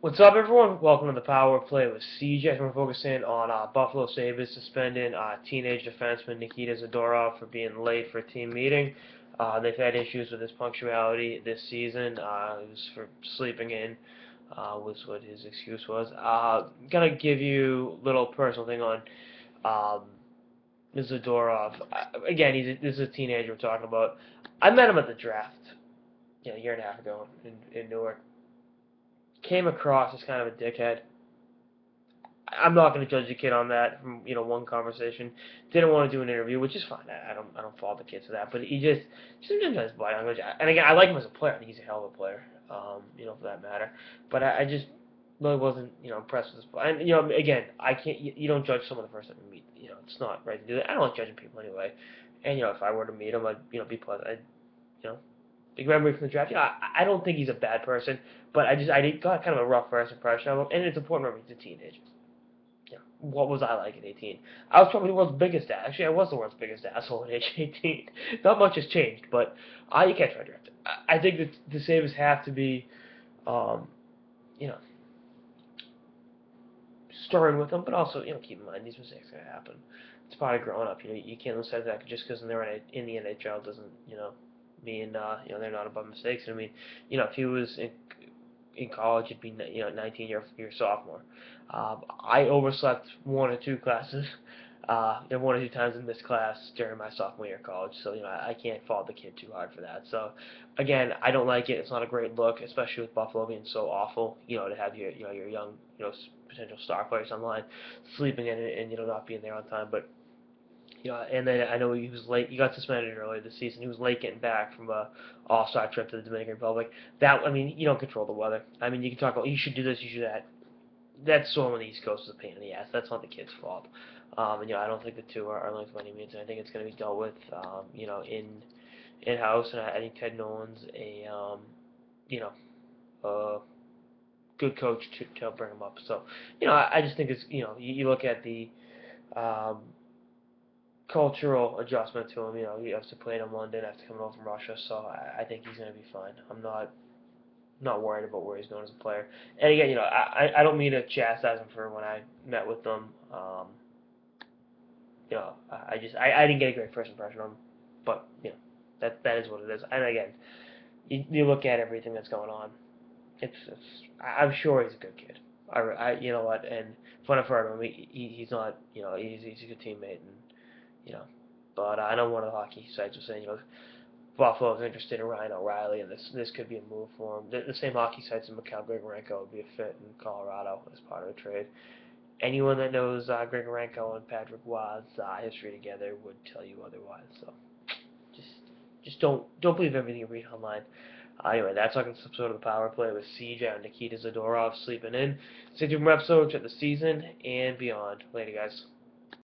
What's up, everyone? Welcome to the Power Play with CJ. We're focusing on Buffalo Sabres suspending teenage defenseman Nikita Zadorov for being late for a team meeting. They've had issues with his punctuality this season. It was for sleeping in, was what his excuse was. Gonna give you a little personal thing on um, Zadorov. Again, this is a teenager we're talking about. I met him at the draft, a year and a half ago in Newark. Came across as kind of a dickhead. I'm not going to judge the kid on that from one conversation. Didn't want to do an interview, which is fine. I don't fault the kid for that. But he just didn't know his body language. And again, I like him as a player. I think he's a hell of a player. For that matter. But I just really wasn't impressed with this play. And again, I can't. You don't judge someone the first time you meet. It's not right to do that. I don't like judging people anyway. And if I were to meet him, I'd be pleasant. I'd big memory from the draft. I don't think he's a bad person, but I got kind of a rough first impression of him, and it's important. Remember, he's a teenager. What was I like at 18? I was probably the world's biggest ass. Actually, I was the world's biggest asshole at age 18. Not much has changed, but you can't try to draft it. I think that the Sabres have to be, um, you know, stern with them, but also, keep in mind these mistakes are going to happen. It's part of growing up. You can't lose sight of that just because they're in the NHL doesn't, mean, they're not above mistakes. I mean, if he was in college, it'd be 19 year sophomore. I overslept one or two classes, one or two times in this class during my sophomore year of college. So I can't fault the kid too hard for that. So again, I don't like it. It's not a great look, especially with Buffalo being so awful. To have your young potential star players online sleeping in it and not being there on time, but. And then I know he was late. He got suspended earlier this season. He was late getting back from a All-Star trip to the Dominican Republic. You don't control the weather. I mean, you can talk about you should do this, you should do that. That storm on the East Coast is a pain in the ass. That's not the kid's fault. I don't think the two are linked by any means. And I think it's going to be dealt with, in house. And I think Ted Nolan's a good coach to bring him up. So, I just think it's you look at the cultural adjustment to him. He has to play in London after coming over from Russia, so I think he's going to be fine. I'm not worried about where he's going as a player. And again, I don't mean to chastise him for when I met with them. I didn't get a great first impression of him, but that is what it is. And again, you look at everything that's going on. I'm sure he's a good kid. You know what? And when I've heard of him, he's not. He's a good teammate, and but I know one of the hockey sites was saying, Buffalo's interested in Ryan O'Reilly, and this could be a move for him. The same hockey sites in Mikhail Grigorenko would be a fit in Colorado as part of a trade. Anyone that knows Grigorenko and Patrick Waugh's history together would tell you otherwise. So just don't believe everything you read online. Anyway, that's our episode of the Power Play with CJ and Nikita Zadorov sleeping in. Stay tuned for episodes at the season and beyond. Later, guys.